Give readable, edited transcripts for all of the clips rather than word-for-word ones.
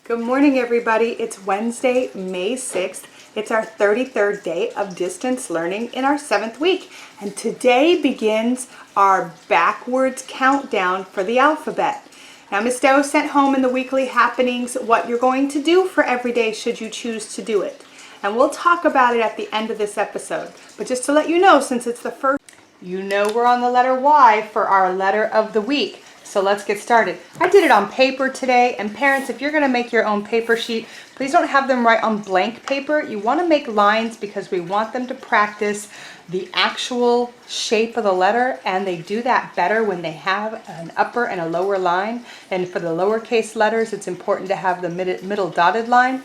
Good morning, everybody. It's Wednesday, May 6th. It's our 33rd day of distance learning in our 7th week. And today begins our backwards countdown for the alphabet. Now, Miss Doe sent home in the weekly happenings what you're going to do for every day should you choose to do it. And we'll talk about it at the end of this episode. But just to let you know, since it's the first, you know we're on the letter Y for our letter of the week. So let's get started. I did it on paper today, and parents, if you're going to make your own paper sheet, please don't have them write on blank paper. You want to make lines because we want them to practice the actual shape of the letter, and they do that better when they have an upper and a lower line. And for the lowercase letters, it's important to have the middle dotted line.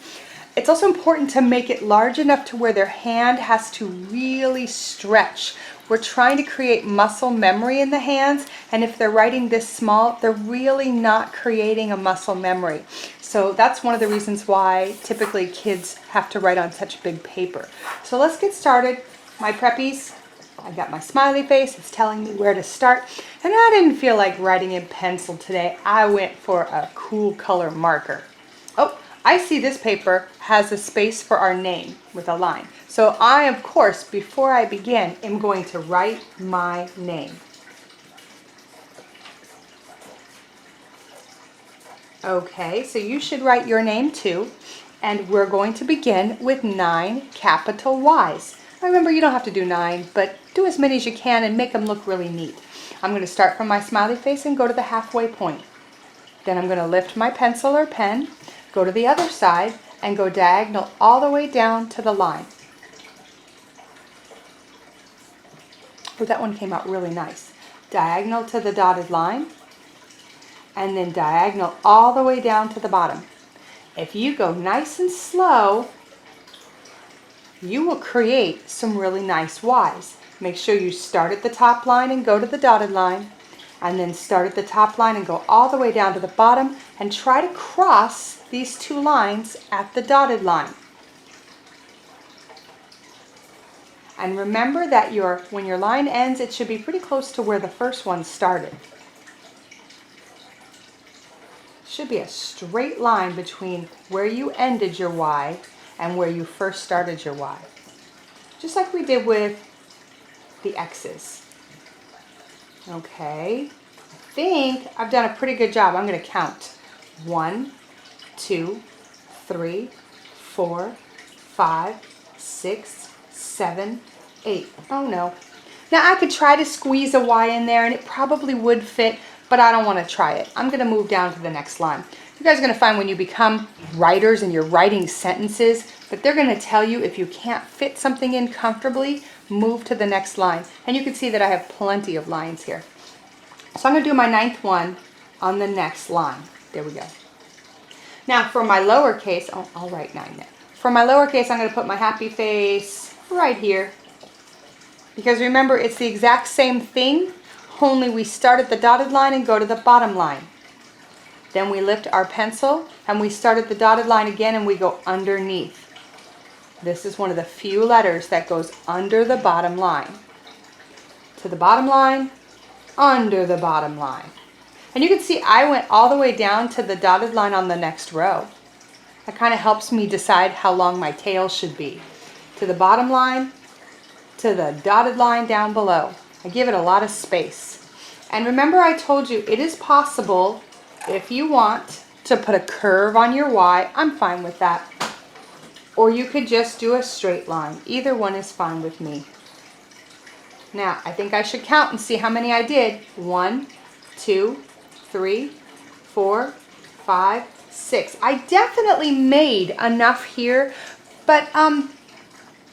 It's also important to make it large enough to where their hand has to really stretch. We're trying to create muscle memory in the hands, and if they're writing this small, they're really not creating a muscle memory. So that's one of the reasons why typically kids have to write on such big paper. So let's get started. My preppies, I got my smiley face, it's telling me where to start, and I didn't feel like writing in pencil today. I went for a cool color marker. Oh, I see this paper has a space for our name with a line. So I, of course, before I begin, am going to write my name. Okay, so you should write your name too. And we're going to begin with 9 capital Y's. Remember, you don't have to do 9, but do as many as you can and make them look really neat. I'm going to start from my smiley face and go to the halfway point. Then I'm going to lift my pencil or pen, go to the other side, and go diagonal all the way down to the line. Oh, that one came out really nice. Diagonal to the dotted line, and then diagonal all the way down to the bottom. If you go nice and slow, you will create some really nice Y's. Make sure you start at the top line and go to the dotted line, and then start at the top line and go all the way down to the bottom, and try to cross these two lines at the dotted line. And remember that when your line ends, it should be pretty close to where the first one started. Should be a straight line between where you ended your Y and where you first started your Y. Just like we did with the X's. Okay, I think I've done a pretty good job. I'm going to count. 1, 2, 3, 4, 5, 6, 7, 8. Oh no. Now I could try to squeeze a Y in there and it probably would fit, but I don't want to try it. I'm going to move down to the next line. You guys are going to find when you become writers and you're writing sentences that they're going to tell you if you can't fit something in comfortably, move to the next line. And you can see that I have plenty of lines here. So I'm going to do my 9th one on the next line. There we go. Now for my lowercase, I'll write 9 there. For my lowercase, I'm going to put my happy face right here. Because remember, it's the exact same thing, only we start at the dotted line and go to the bottom line. Then we lift our pencil and we start at the dotted line again and we go underneath. This is one of the few letters that goes under the bottom line. To the bottom line, under the bottom line. And you can see I went all the way down to the dotted line on the next row. That kind of helps me decide how long my tail should be. To the bottom line, to the dotted line down below. I give it a lot of space. And remember I told you it is possible, if you want, to put a curve on your Y. I'm fine with that. Or you could just do a straight line. Either one is fine with me. Now, I think I should count and see how many I did. 1, 2, 3, 4, 5, 6. I definitely made enough here, but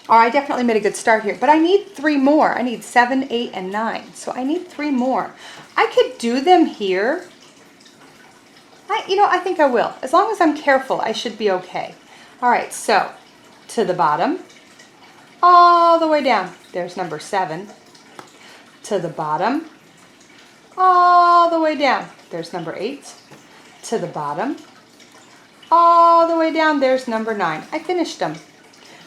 or I definitely made a good start here, but I need 3 more. I need 7, 8, and 9. So I need 3 more. I could do them here. I think I will. As long as I'm careful, I should be okay. All right, so to the bottom, all the way down. There's number 7. To the bottom, all the way down. There's number 8. To the bottom, all the way down. There's number 9. I finished them.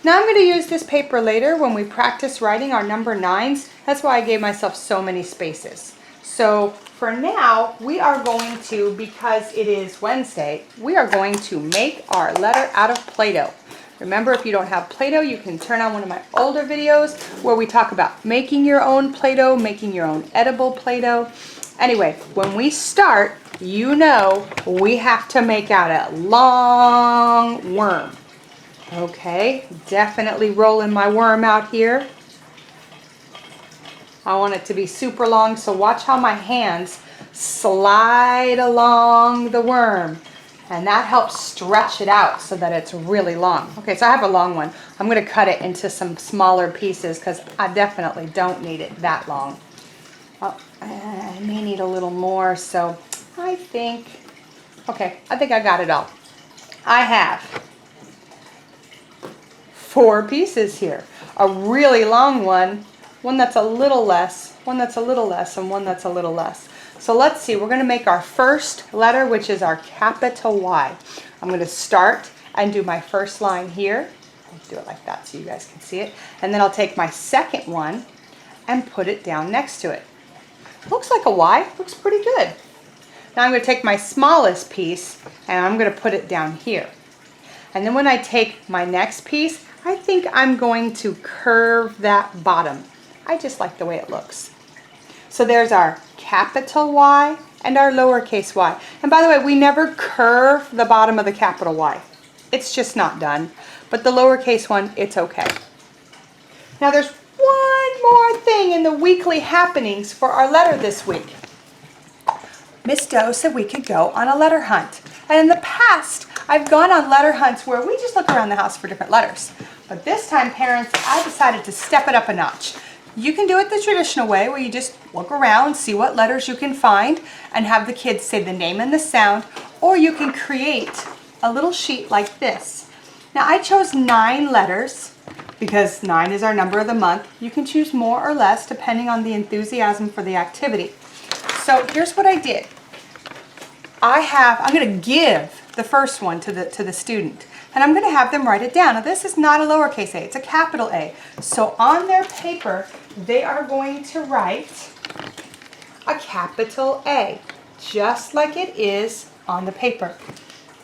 Now I'm going to use this paper later when we practice writing our number 9s. That's why I gave myself so many spaces. So for now, we are going to, because it is Wednesday, we are going to make our letter out of Play-Doh. Remember, if you don't have Play-Doh, you can turn on one of my older videos where we talk about making your own Play-Doh, making your own edible Play-Doh. Anyway, when we start, you know we have to make out a long worm. Okay, definitely rolling my worm out here. I want it to be super long, so watch how my hands slide along the worm. And that helps stretch it out so that it's really long. Okay, so I have a long one. I'm going to cut it into some smaller pieces because I definitely don't need it that long. Oh, I may need a little more, so I think I got it all. I have 4 pieces here. A really long one that's a little less, one that's a little less, and one that's a little less. So let's see, we're going to make our first letter, which is our capital Y. I'm going to start and do my first line here. I'll do it like that so you guys can see it. And then I'll take my second one and put it down next to it. Looks like a Y, looks pretty good. Now I'm going to take my smallest piece and I'm going to put it down here. And then when I take my next piece, I think I'm going to curve that bottom. I just like the way it looks. So there's our capital Y and our lowercase y. And by the way, we never curve the bottom of the capital Y. It's just not done. But the lowercase one, it's okay. Now there's one more thing in the weekly happenings for our letter this week. Miss Doe said we could go on a letter hunt. And in the past, I've gone on letter hunts where we just look around the house for different letters. But this time, parents, I decided to step it up a notch. You can do it the traditional way where you just look around, see what letters you can find, and have the kids say the name and the sound, or you can create a little sheet like this. Now I chose 9 letters because 9 is our number of the month. You can choose more or less depending on the enthusiasm for the activity. So here's what I did. I'm going to give the first one to the student. And I'm going to have them write it down. Now this is not a lowercase a, it's a capital A. So on their paper, they are going to write a capital A, just like it is on the paper.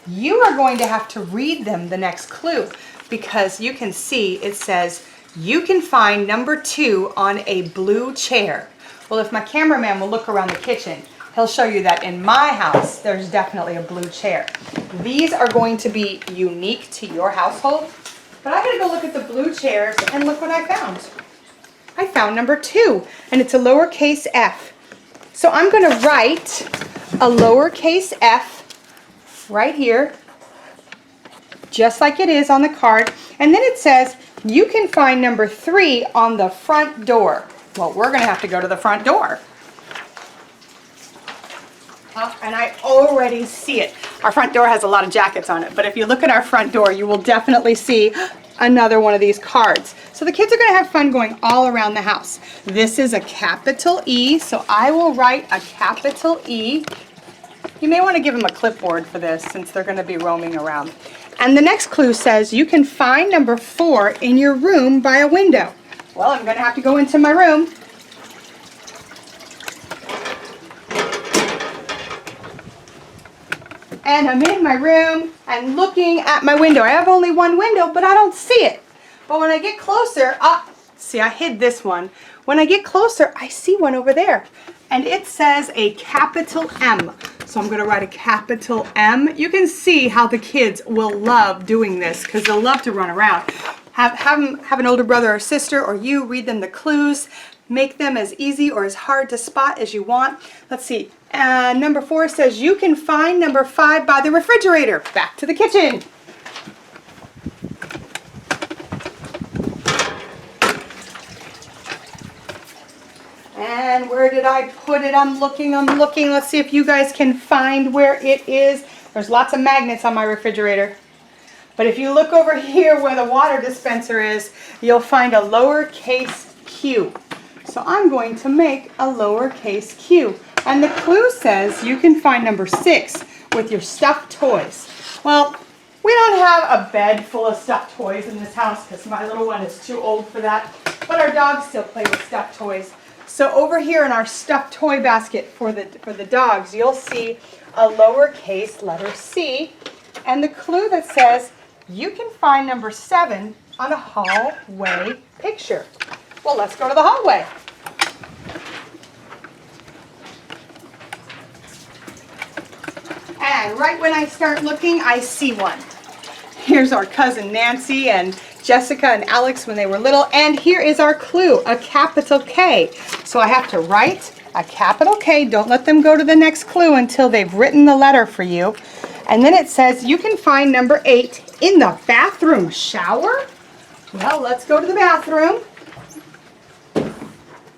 You are going to have to read them the next clue because you can see it says, you can find number 2 on a blue chair. Well, if my cameraman will look around the kitchen, he'll show you that in my house, there's definitely a blue chair. These are going to be unique to your household, but I'm going to go look at the blue chairs and look what I found. I found number 2, and it's a lowercase f. So I'm going to write a lowercase f right here, just like it is on the card. And then it says, you can find number 3 on the front door. Well, we're going to have to go to the front door. And I already see it. Our front door has a lot of jackets on it, but if you look at our front door, you will definitely see another one of these cards. So the kids are going to have fun going all around the house. This is a capital E, so I will write a capital E. You may want to give them a clipboard for this since they're going to be roaming around. And the next clue says you can find number 4 in your room by a window. Well, I'm going to have to go into my room. And I'm in my room and looking at my window. I have only one window, but I don't see it. But when I get closer, see, I hid this one. When I get closer, I see one over there. And it says a capital M. So I'm going to write a capital M. You can see how the kids will love doing this because they'll love to run around. Have an older brother or sister, or you read them the clues. Make them as easy or as hard to spot as you want. Let's see. Number 4 says you can find number 5 by the refrigerator. Back to the kitchen. And where did I put it? I'm looking. Let's see if you guys can find where it is. There's lots of magnets on my refrigerator. But if you look over here where the water dispenser is, you'll find a lowercase q. So I'm going to make a lowercase q. And the clue says you can find number 6 with your stuffed toys. Well, we don't have a bed full of stuffed toys in this house because my little one is too old for that. But our dogs still play with stuffed toys. So over here in our stuffed toy basket for the dogs, you'll see a lowercase letter C and the clue that says you can find number 7 on a hallway picture. Well, let's go to the hallway. And right when I start looking, I see one. Here's our cousin Nancy and Jessica and Alex when they were little. And here is our clue, a capital K. So I have to write a capital K. Don't let them go to the next clue until they've written the letter for you. And then it says you can find number 8 in the bathroom. Shower? Well, let's go to the bathroom.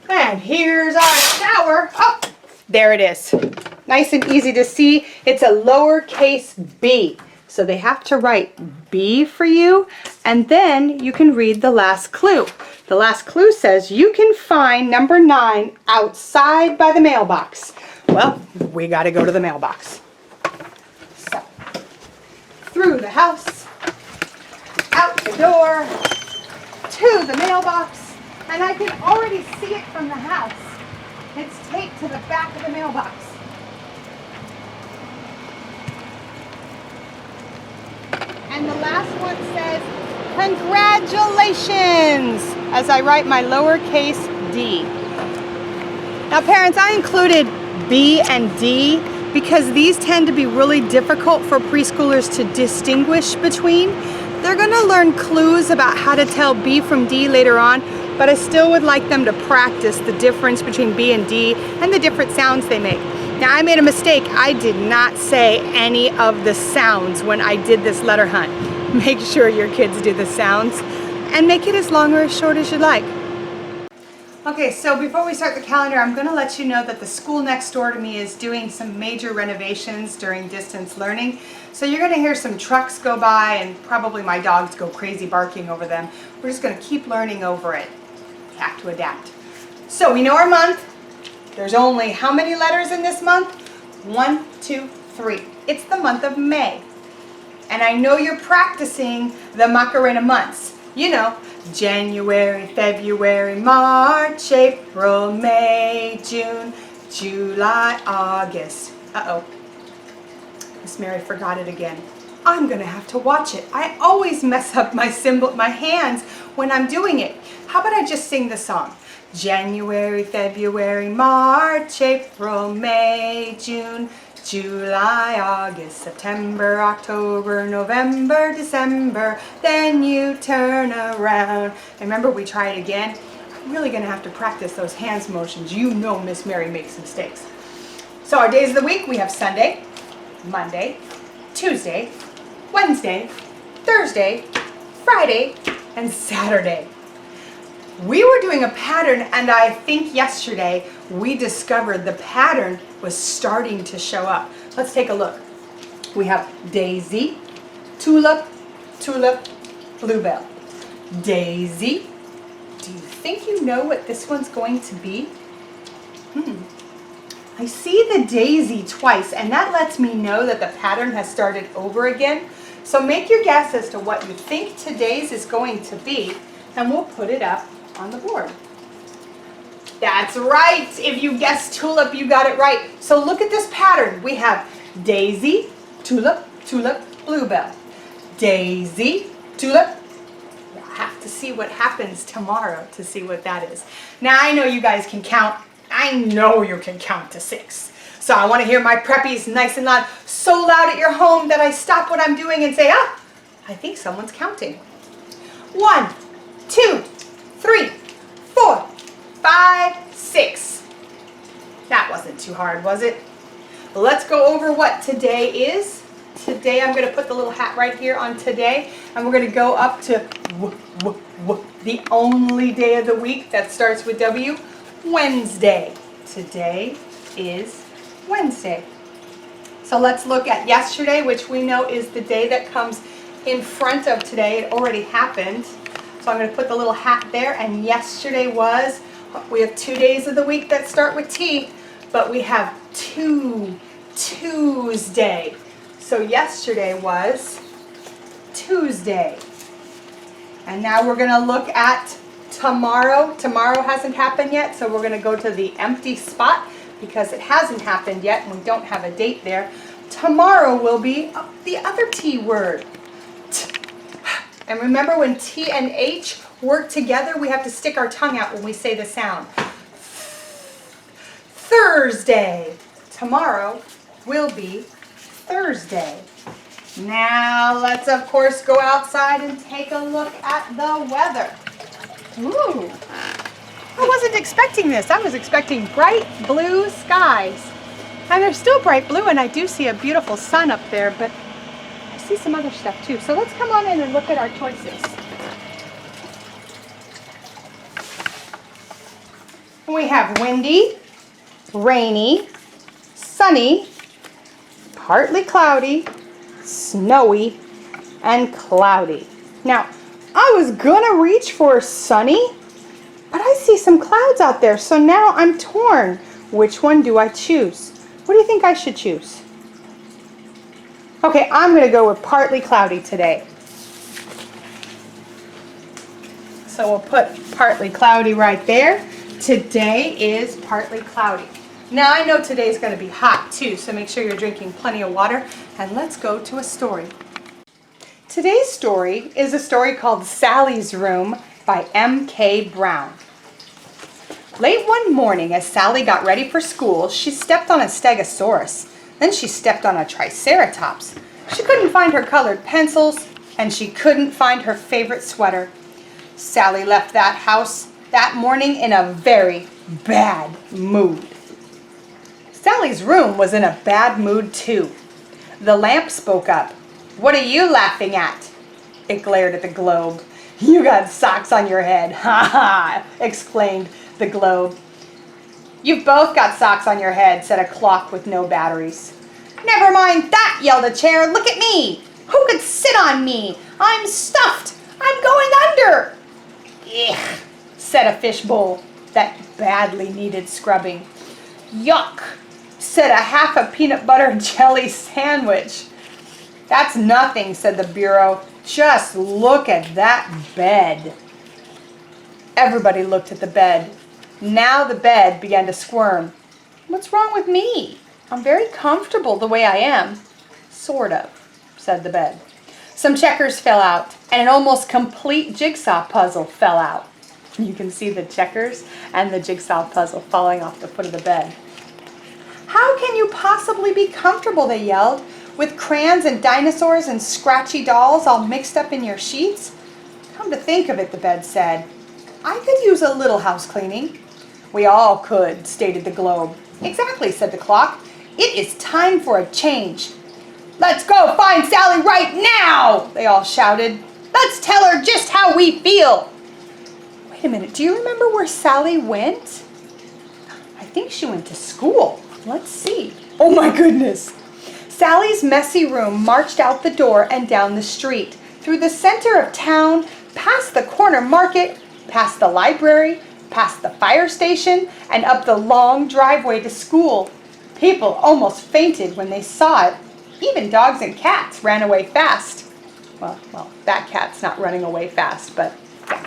And here's our shower. Oh, there it is. Nice and easy to see. It's a lowercase b. So they have to write B for you, and then you can read the last clue. The last clue says you can find number 9 outside by the mailbox. Well, we got to go to the mailbox. So, through the house, out the door, to the mailbox, and I can already see it from the house. It's taped to the back of the mailbox. And the last one says, congratulations, as I write my lowercase d. Now parents, I included B and D because these tend to be really difficult for preschoolers to distinguish between. They're going to learn clues about how to tell B from D later on, but I still would like them to practice the difference between B and D and the different sounds they make. Now I made a mistake. I did not say any of the sounds when I did this letter hunt. Make sure your kids do the sounds and make it as long or as short as you like. Okay, so before we start the calendar, I'm going to let you know that the school next door to me is doing some major renovations during distance learning. So you're going to hear some trucks go by and probably my dogs go crazy barking over them. We're just going to keep learning over it. Have to adapt. So we know our month. There's only how many letters in this month? 1, 2, 3. It's the month of May. And I know you're practicing the Macarena months. You know, January, February, March, April, May, June, July, August. Uh-oh. Miss Mary forgot it again. I'm going to have to watch it. I always mess up my hands when I'm doing it. How about I just sing the song? January, February, March, April, May, June, July, August, September, October, November, December, then you turn around. And remember, we try it again. I'm really going to have to practice those hands motions. You know Miss Mary makes mistakes. So our days of the week, we have Sunday, Monday, Tuesday, Wednesday, Thursday, Friday, and Saturday. We were doing a pattern, and I think yesterday we discovered the pattern was starting to show up. Let's take a look. We have daisy, tulip, tulip, bluebell. Daisy. Do you think you know what this one's going to be? I see the daisy twice, and that lets me know that the pattern has started over again. So make your guess as to what you think today's is going to be, and we'll put it up on the board. That's right. If you guessed tulip, you got it right. So look at this pattern. We have daisy, tulip, tulip, bluebell. Daisy, tulip. We'll have to see what happens tomorrow to see what that is. Now I know you guys can count. I know you can count to 6. So I want to hear my preppies nice and loud, so loud at your home that I stop what I'm doing and say, I think someone's counting. 1, 2, 3, 4, 5, 6. That wasn't too hard, was it? Let's go over what today is. Today I'm going to put the little hat right here on today, and we're going to go up to the only day of the week that starts with W, Wednesday. Today is Wednesday. So let's look at yesterday, which we know is the day that comes in front of today. It already happened. So I'm going to put the little hat there, and yesterday was, we have 2 days of the week that start with T, but we have Tuesday. So yesterday was Tuesday. And now we're going to look at Tomorrow hasn't happened yet, so we're going to go to the empty spot because it hasn't happened yet and we don't have a date there. Tomorrow will be the other T word. And remember, when T and H work together, we have to stick our tongue out when we say the sound. Thursday. Tomorrow will be Thursday. Now let's of course go outside and take a look at the weather. Ooh, I wasn't expecting this. I was expecting bright blue skies. And they're still bright blue, and I do see a beautiful sun up there, but I see some other stuff too. So let's come on in and look at our choices. We have windy, rainy, sunny, partly cloudy, snowy, and cloudy. Now, I was gonna reach for sunny, but I see some clouds out there, so now I'm torn. Which one do I choose? What do you think I should choose? Okay, I'm gonna go with partly cloudy today. So we'll put partly cloudy right there. Today is partly cloudy. Now I know today's gonna be hot too, so make sure you're drinking plenty of water, and let's go to a story. Today's story is a story called Sally's Room by M.K. Brown. Late one morning, as Sally got ready for school, she stepped on a stegosaurus. Then she stepped on a triceratops. She couldn't find her colored pencils, and she couldn't find her favorite sweater. Sally left that house that morning in a very bad mood. Sally's room was in a bad mood too. The lamp spoke up. "What are you laughing at?" It glared at the globe. "You got socks on your head, ha ha," exclaimed the globe. "You've both got socks on your head," said a clock with no batteries. "Never mind that," yelled a chair. "Look at me. Who could sit on me? I'm stuffed. I'm going under." "Ugh," said a fishbowl that badly needed scrubbing. "Yuck," said a half a peanut butter jelly sandwich. "That's nothing," said the bureau. "Just look at that bed." Everybody looked at the bed. Now the bed began to squirm. "What's wrong with me? I'm very comfortable the way I am." "Sort of," said the bed. Some checkers fell out, and an almost complete jigsaw puzzle fell out. You can see the checkers and the jigsaw puzzle falling off the foot of the bed. "How can you possibly be comfortable?" they yelled. "With crayons and dinosaurs and scratchy dolls all mixed up in your sheets?" "Come to think of it," the bed said, "I could use a little house cleaning." "We all could," stated the globe. "Exactly," said the clock. "It is time for a change." "Let's go find Sally right now," they all shouted. "Let's tell her just how we feel." Wait a minute, do you remember where Sally went? I think she went to school. Let's see. Oh my goodness. Sally's messy room marched out the door and down the street, through the center of town, past the corner market, past the library, past the fire station, and up the long driveway to school. People almost fainted when they saw it. Even dogs and cats ran away fast. Well, that cat's not running away fast, but yeah.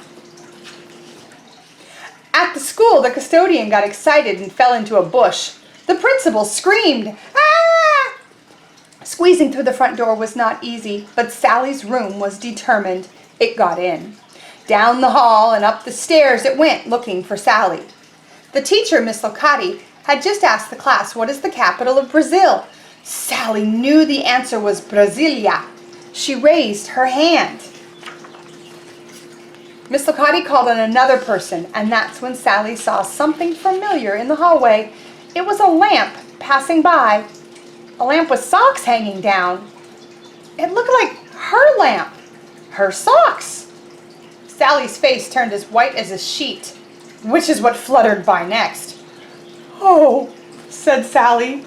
At the school, the custodian got excited and fell into a bush. The principal screamed, "Ah!" Squeezing through the front door was not easy, but Sally's room was determined. It got in. Down the hall and up the stairs it went, looking for Sally. The teacher, Miss Locati, had just asked the class, "What is the capital of Brazil?" Sally knew the answer was Brasilia. She raised her hand. Miss Locati called on another person, and that's when Sally saw something familiar in the hallway. It was a lamp passing by. A lamp with socks hanging down. It looked like her lamp. Her socks. Sally's face turned as white as a sheet, which is what fluttered by next. "Oh," said Sally.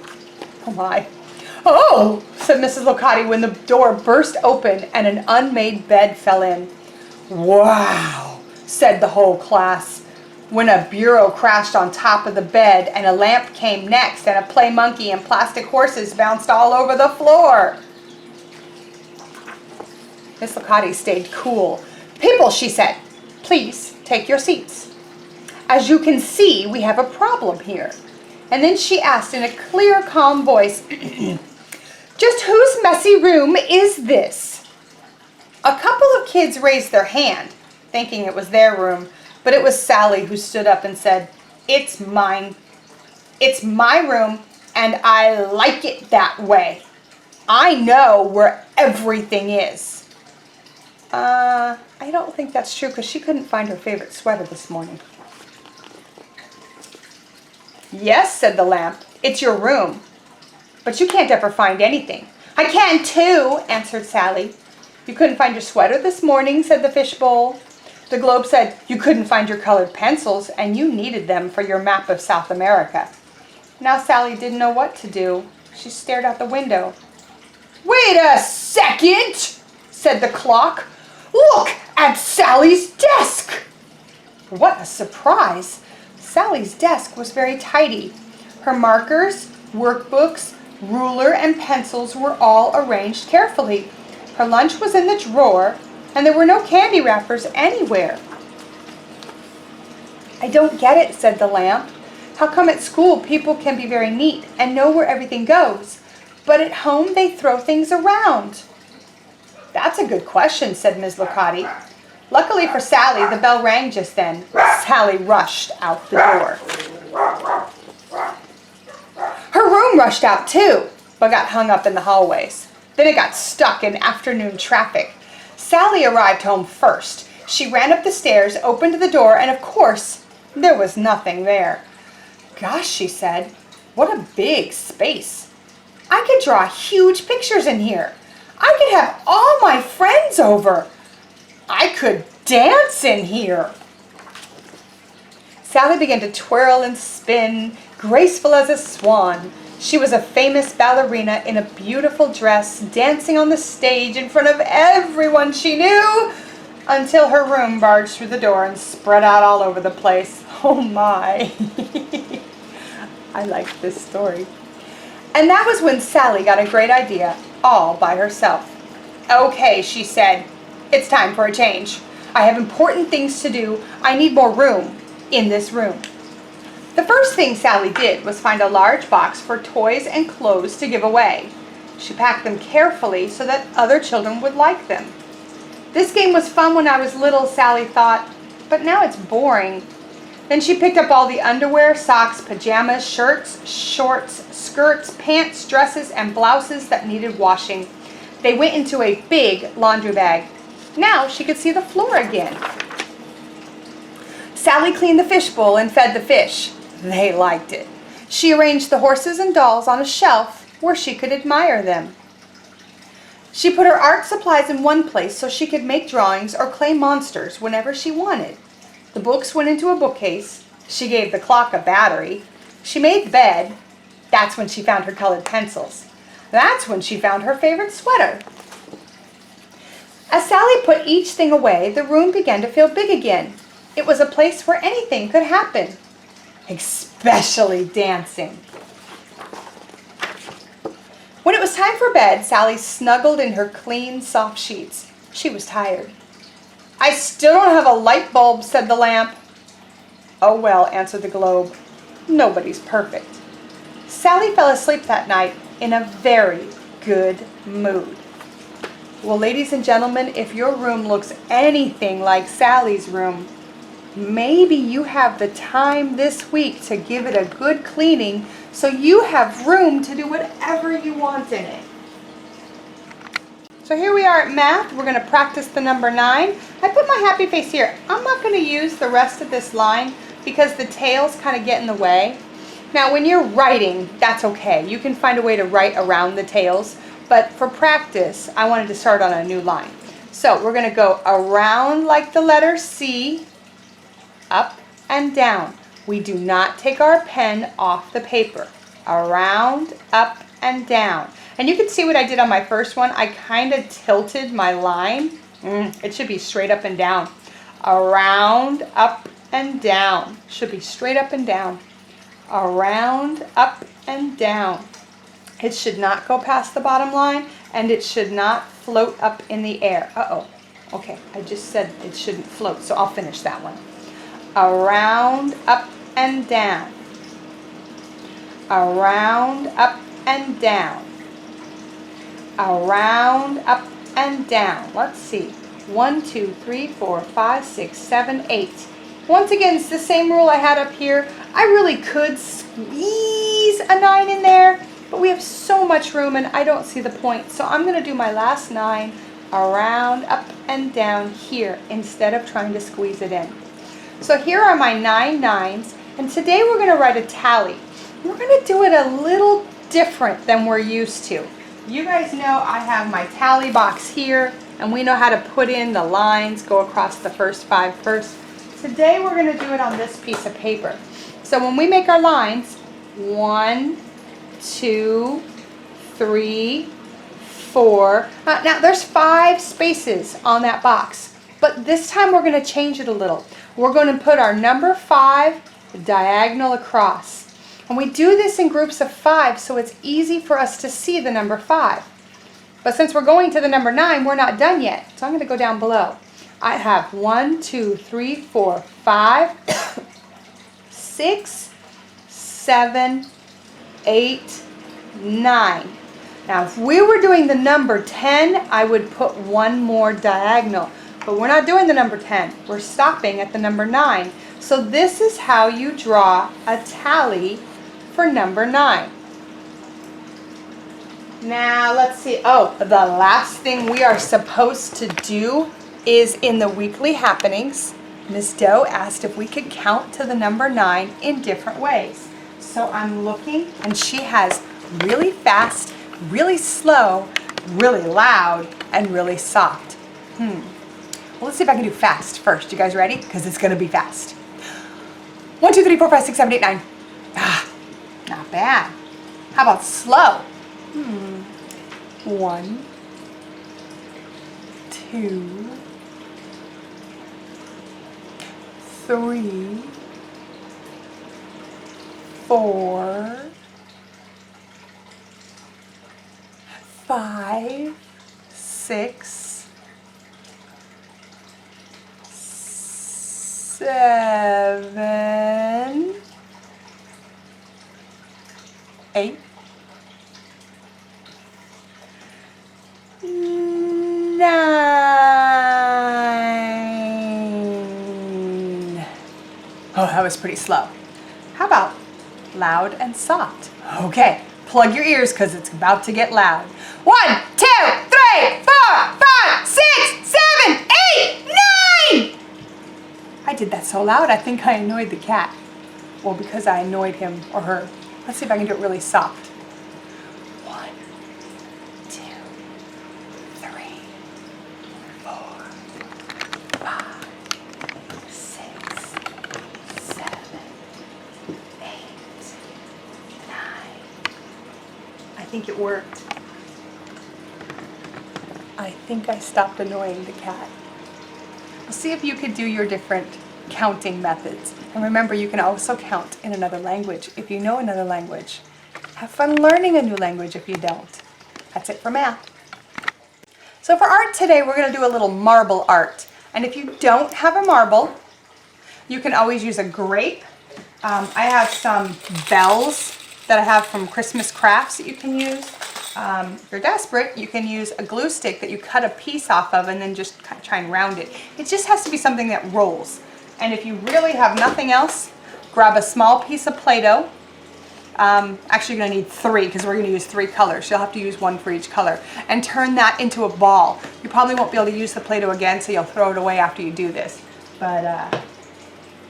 "Oh my." "Oh," said Mrs. Locati when the door burst open and an unmade bed fell in. "Wow," said the whole class, when a bureau crashed on top of the bed and a lamp came next and a play monkey and plastic horses bounced all over the floor. Miss Locati stayed cool. "People," she said, "please take your seats. As you can see, we have a problem here." And then she asked in a clear, calm voice, "Just whose messy room is this?" A couple of kids raised their hand, thinking it was their room, but it was Sally who stood up and said, "It's mine. It's my room, and I like it that way. I know where everything is." I don't think that's true because she couldn't find her favorite sweater this morning. "Yes," said the lamp, "it's your room, but you can't ever find anything." "I can too," answered Sally. "You couldn't find your sweater this morning," said the fishbowl. The globe said, "You couldn't find your colored pencils, and you needed them for your map of South America." Now Sally didn't know what to do. She stared out the window. "Wait a second," said the clock. "Look at Sally's desk." What a surprise! Sally's desk was very tidy. Her markers, workbooks, ruler, and pencils were all arranged carefully. Her lunch was in the drawer, and there were no candy wrappers anywhere. "I don't get it," said the lamp. "How come at school people can be very neat and know where everything goes, but at home they throw things around?" "That's a good question," said Ms. Licati. Luckily for Sally, the bell rang just then. Sally rushed out the door. Her room rushed out too, but got hung up in the hallways. Then it got stuck in afternoon traffic. Sally arrived home first. She ran up the stairs, opened the door, and of course, there was nothing there. "Gosh," she said, "what a big space. I could draw huge pictures in here. I could have all my friends over. I could dance in here." Sally began to twirl and spin, graceful as a swan. She was a famous ballerina in a beautiful dress, dancing on the stage in front of everyone she knew, until her room barged through the door and spread out all over the place. Oh my! I like this story. And that was when Sally got a great idea, all by herself. "Okay," she said, "it's time for a change. I have important things to do. I need more room in this room." The first thing Sally did was find a large box for toys and clothes to give away. She packed them carefully so that other children would like them. "This game was fun when I was little," Sally thought, "but now it's boring." Then she picked up all the underwear, socks, pajamas, shirts, shorts, skirts, pants, dresses, and blouses that needed washing. They went into a big laundry bag. Now she could see the floor again. Sally cleaned the fishbowl and fed the fish. They liked it. She arranged the horses and dolls on a shelf where she could admire them. She put her art supplies in one place so she could make drawings or clay monsters whenever she wanted. The books went into a bookcase. She gave the clock a battery. She made the bed. That's when she found her colored pencils. That's when she found her favorite sweater. As Sally put each thing away, the room began to feel big again. It was a place where anything could happen, especially dancing. When it was time for bed, Sally snuggled in her clean, soft sheets. She was tired. "I still don't have a light bulb," said the lamp. "Oh well," answered the globe. "Nobody's perfect." Sally fell asleep that night in a very good mood. Well, ladies and gentlemen, if your room looks anything like Sally's room, maybe you have the time this week to give it a good cleaning so you have room to do whatever you want in it. So here we are at math. We're going to practice the number 9. I put my happy face here. I'm not going to use the rest of this line because the tails kind of get in the way. Now when you're writing, that's okay. You can find a way to write around the tails. But for practice, I wanted to start on a new line. So we're going to go around like the letter C, up and down. We do not take our pen off the paper. Around, up, and down. And you can see what I did on my first one. I kind of tilted my line. It should be straight up and down. Around, up, and down. Should be straight up and down. Around, up, and down. It should not go past the bottom line, and it should not float up in the air. Uh-oh. Okay, I just said it shouldn't float, so I'll finish that one. around, up and down, around, up and down, around, up and down. Let's see. 1, 2, 3, 4, 5, 6, 7, 8. Once again, it's the same rule I had up here. I really could squeeze a 9 in there, but we have so much room and I don't see the point. So I'm going to do my last 9 around, up and down here instead of trying to squeeze it in. So here are my 9 nines, and today we're going to write a tally. We're going to do it a little different than we're used to. You guys know I have my tally box here, and we know how to put in the lines, go across the first 5 first. Today we're going to do it on this piece of paper. So when we make our lines, 1, 2, 3, 4. Now there's 5 spaces on that box, but this time we're going to change it a little. We're going to put our number 5 diagonal across. And we do this in groups of 5 so it's easy for us to see the number 5. But since we're going to the number 9, we're not done yet. So I'm going to go down below. I have 1, 2, 3, 4, 5, 6, 7, 8, 9. Now if we were doing the number 10, I would put 1 more diagonal. But we're not doing the number 10. We're stopping at the number 9. So this is how you draw a tally for number 9. Now let's see. Oh, the last thing we are supposed to do is in the weekly happenings, Miss Doe asked if we could count to the number 9 in different ways. So I'm looking, and she has really fast, really slow, really loud, and really soft. Well, let's see if I can do fast first. You guys ready? Because it's going to be fast. 1, 2, 3, 4, 5, 6, 7, 8, 9. Not bad. How about slow? 1, 2, 3, 4, 5, 6, 7, 8, 9. Oh, that was pretty slow. How about loud and soft? Okay, plug your ears because it's about to get loud. 1, 2, 3, 4, 5, 6, 7, 8, 9. I did that so loud, I think I annoyed the cat. Well, because I annoyed him or her. Let's see if I can do it really soft. 1, 2, 3, 4, 5, 6, 7, 8, 9. I think it worked. I think I stopped annoying the cat. We'll see if you could do your different counting methods. And remember, you can also count in another language if you know another language. Have fun learning a new language if you don't. That's it for math. So for art today, we're going to do a little marble art. And if you don't have a marble, you can always use a grape. I have some bells that I have from Christmas crafts that you can use. If you're desperate, you can use a glue stick that you cut a piece off of and then just try and round it. It just has to be something that rolls. And if you really have nothing else, grab a small piece of Play-Doh. Actually, you're going to need 3 because we're going to use 3 colors. You'll have to use 1 for each color. And turn that into a ball. You probably won't be able to use the Play-Doh again, so you'll throw it away after you do this. But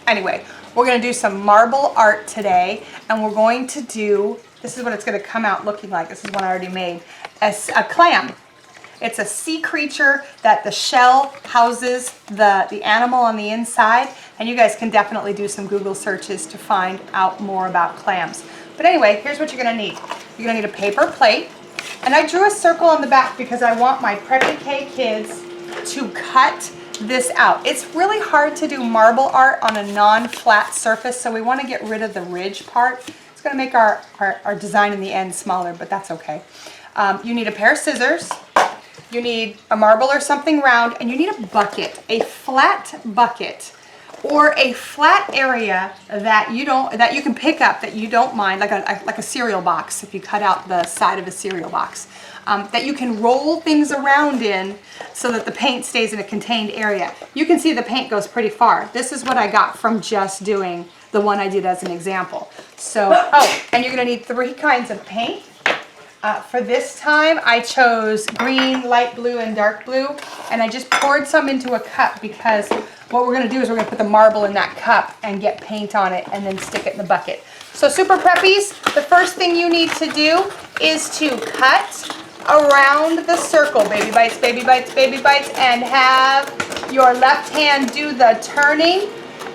anyway, we're going to do some marble art today. And we're going to do, this is what it's going to come out looking like. This is one I already made. A clam. It's a sea creature that the shell houses the animal on the inside. And you guys can definitely do some Google searches to find out more about clams. But anyway, here's what you're going to need. You're going to need a paper plate. And I drew a circle on the back because I want my Preppy K kids to cut this out. It's really hard to do marble art on a non-flat surface, so we want to get rid of the ridge part. It's going to make our design in the end smaller, but that's okay. You need a pair of scissors. You need a marble or something round, and you need a bucket, a flat bucket. or a flat area that you can pick up that you don't mind, like a cereal box, if you cut out the side of a cereal box, that you can roll things around in so that the paint stays in a contained area. You can see the paint goes pretty far. This is what I got from just doing the one I did as an example. So, oh, and you're gonna need 3 kinds of paint. For this time, I chose green, light blue, and dark blue, and I just poured some into a cup because what we're gonna do is we're gonna put the marble in that cup and get paint on it and then stick it in the bucket. So Super Preppies, the first thing you need to do is to cut around the circle, baby bites, baby bites, baby bites, and have your left hand do the turning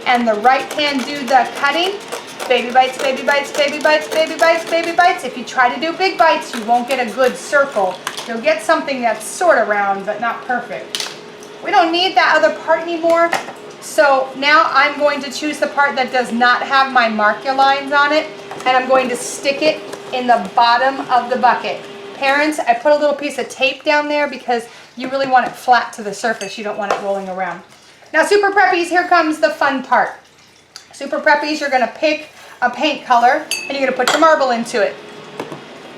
and the right hand do the cutting. Baby bites, baby bites, baby bites, baby bites, baby bites. If you try to do big bites, you won't get a good circle. You'll get something that's sort of round, but not perfect. We don't need that other part anymore. So now I'm going to choose the part that does not have my marker lines on it, and I'm going to stick it in the bottom of the bucket. Parents, I put a little piece of tape down there because you really want it flat to the surface. You don't want it rolling around. Now, Super Preppies, here comes the fun part. Super Preppies, you're going to pick a paint color and you're going to put your marble into it.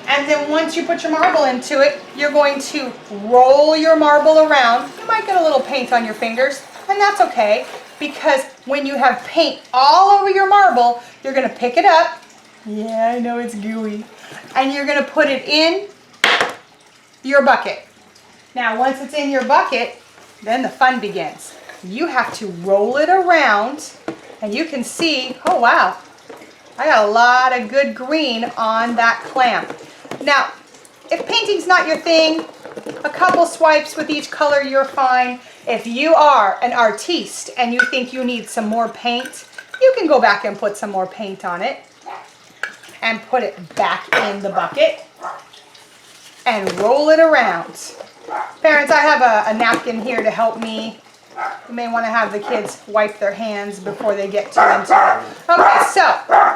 And then once you put your marble into it, you're going to roll your marble around. You might get a little paint on your fingers, and that's okay, because when you have paint all over your marble, you're going to pick it up. Yeah, I know it's gooey. And you're going to put it in your bucket. Now, once it's in your bucket, then the fun begins. You have to roll it around, and you can see, oh wow, I got a lot of good green on that clam. Now, if painting's not your thing, a couple swipes with each color, you're fine. If you are an artiste and you think you need some more paint, you can go back and put some more paint on it and put it back in the bucket and roll it around. Parents, I have a napkin here to help me. You may want to have the kids wipe their hands before they get too into it. Okay, so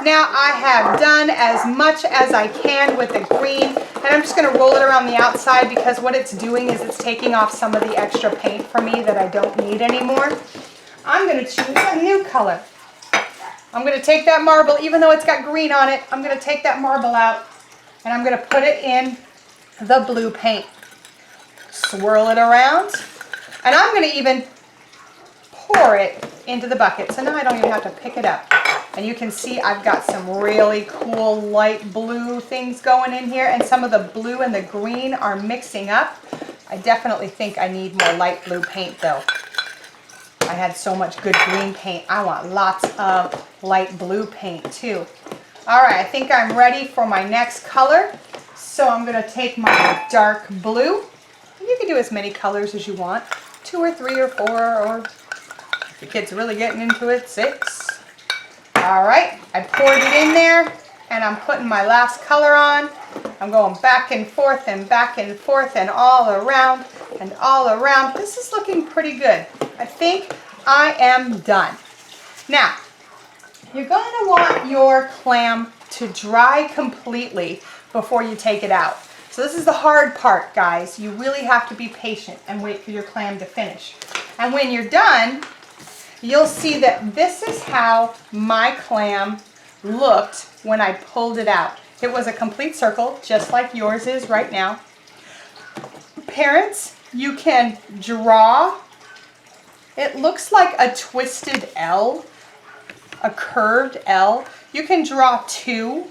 now I have done as much as I can with the green, and I'm just going to roll it around the outside because what it's doing is it's taking off some of the extra paint for me that I don't need anymore. I'm going to choose a new color. I'm going to take that marble, even though it's got green on it, I'm going to take that marble out and I'm going to put it in the blue paint. Swirl it around, and I'm going to even pour it into the bucket. So now I don't even have to pick it up. And you can see I've got some really cool light blue things going in here, and some of the blue and the green are mixing up. I definitely think I need more light blue paint though. I had so much good green paint. I want lots of light blue paint too. All right, I think I'm ready for my next color. So I'm going to take my dark blue. You can do as many colors as you want, 2 or 3 or 4, or if the kid's really getting into it, 6. All right, I poured it in there, and I'm putting my last color on. I'm going back and forth and back and forth and all around and all around. This is looking pretty good. I think I am done. Now, you're going to want your clam to dry completely before you take it out. So this is the hard part, guys. You really have to be patient and wait for your clam to finish. And when you're done, you'll see that this is how my clam looked when I pulled it out. It was a complete circle, just like yours is right now. Parents, you can draw. It looks like a twisted L, a curved L. You can draw 2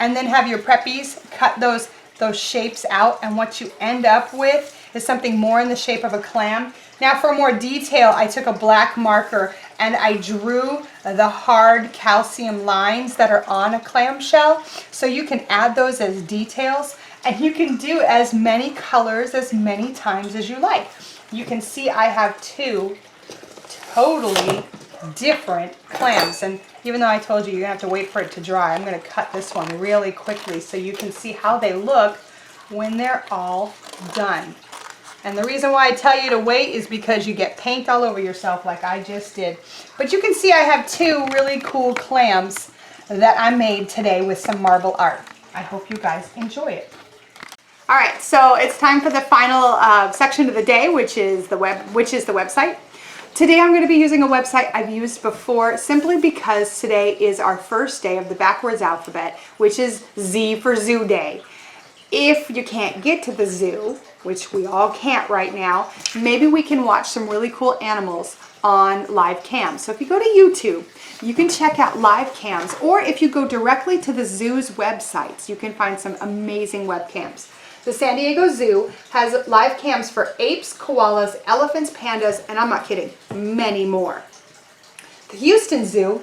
and then have your preppies cut those shapes out, and what you end up with is something more in the shape of a clam. Now for more detail, I took a black marker and I drew the hard calcium lines that are on a clamshell. So you can add those as details, and you can do as many colors as many times as you like. You can see I have 2 totally different clams, and even though I told you you're gonna have to wait for it to dry, I'm gonna cut this one really quickly so you can see how they look when they're all done. And the reason why I tell you to wait is because you get paint all over yourself like I just did. But you can see I have 2 really cool clams that I made today with some marble art. I hope you guys enjoy it. All right, so it's time for the final section of the day, which is the website. Today I'm going to be using a website I've used before simply because today is our first day of the backwards alphabet, which is Z for Zoo Day. If you can't get to the zoo, which we all can't right now, maybe we can watch some really cool animals on live cams. So if you go to YouTube, you can check out live cams, or if you go directly to the zoo's websites, you can find some amazing webcams. The San Diego Zoo has live cams for apes, koalas, elephants, pandas, and I'm not kidding, many more. The Houston Zoo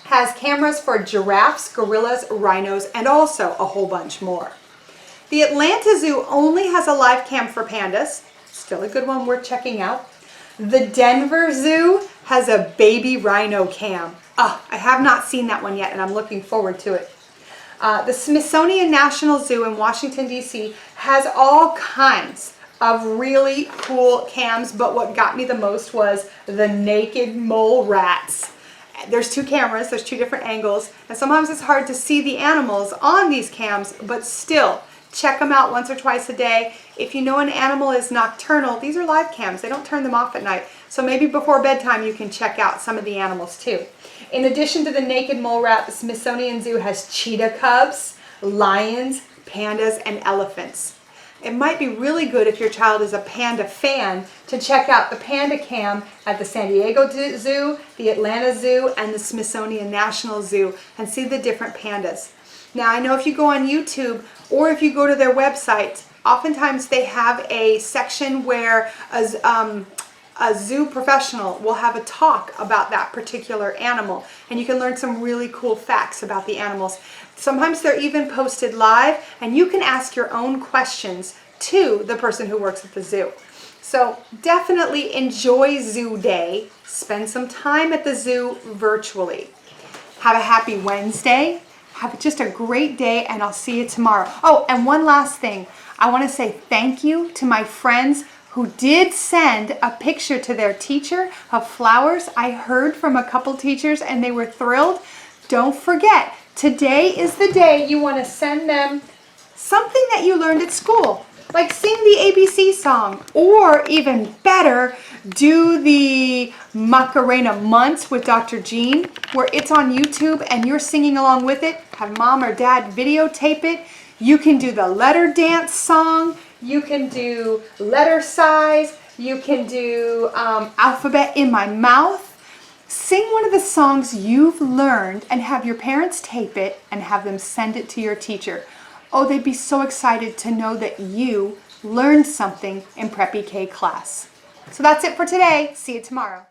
has cameras for giraffes, gorillas, rhinos, and also a whole bunch more. The Atlanta Zoo only has a live cam for pandas, still a good one worth checking out. The Denver Zoo has a baby rhino cam. I have not seen that one yet, and I'm looking forward to it. The Smithsonian National Zoo in Washington, D.C. has all kinds of really cool cams, but what got me the most was the naked mole rats. There's two cameras, there's two different angles, and sometimes it's hard to see the animals on these cams, but still, check them out once or twice a day. If you know an animal is nocturnal, these are live cams. They don't turn them off at night. So maybe before bedtime you can check out some of the animals too. In addition to the naked mole rat, the Smithsonian Zoo has cheetah cubs, lions, pandas, and elephants. It might be really good if your child is a panda fan to check out the panda cam at the San Diego Zoo, the Atlanta Zoo, and the Smithsonian National Zoo and see the different pandas. Now I know if you go on YouTube or if you go to their website, oftentimes they have a section where a zoo professional will have a talk about that particular animal, and you can learn some really cool facts about the animals. Sometimes they're even posted live, and you can ask your own questions to the person who works at the zoo. So definitely enjoy Zoo Day. Spend some time at the zoo virtually. Have a happy Wednesday. Have just a great day, and I'll see you tomorrow. Oh, and one last thing. I want to say thank you to my friends who did send a picture to their teacher of flowers. I heard from a couple teachers and they were thrilled. Don't forget, today is the day you want to send them something that you learned at school, like sing the ABC song, or even better, do the Macarena Months with Dr. Jean, where it's on YouTube and you're singing along with it. Have mom or dad videotape it. You can do the letter dance song. You can do letter size. You can do alphabet in my mouth. Sing one of the songs you've learned and have your parents tape it and have them send it to your teacher. Oh, they'd be so excited to know that you learned something in Prep EK class. So that's it for today. See you tomorrow.